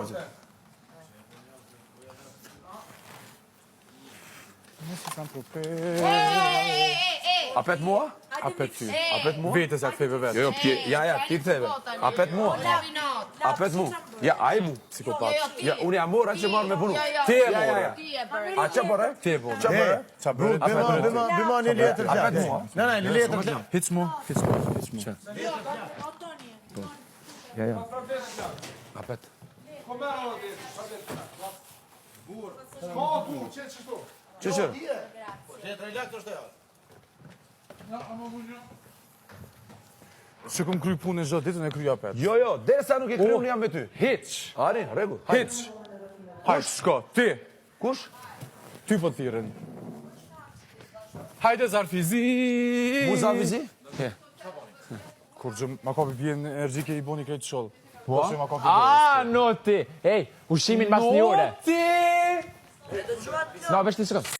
Hoxha. Nëse kanë propet. Apet mua? Apet ty. Apet mua? Vetës ja ktheve vetë. Jo, ti ktheve. Apet mua. Apet mua. Ja, ai mu. Psikopat. Ja, unë jam morë atë që marrë me punu. Ti e morë. A që bërë? Ti e morë. Që bërë? Ça bërë? Bëma një letër Apet flak. mua. Në, një letër flak. Hiç mu. Ja. Apet. Që që? Që kom kry punë çdo ditën e kryj apet. Jo, derisa nuk e kryu unë jam me ty. Hiç. Ari, rregull. Hiç. Hajt, shko. Ti. Kush? Ty po thirrën. Hajde Zarfizi. Mu Zarfizi? Kur gjë ma kapi bjen energjike i boni këtë sholl. Po? Noti! Ej, ushimin mas një ore. Noti! No, vesh të shkëm.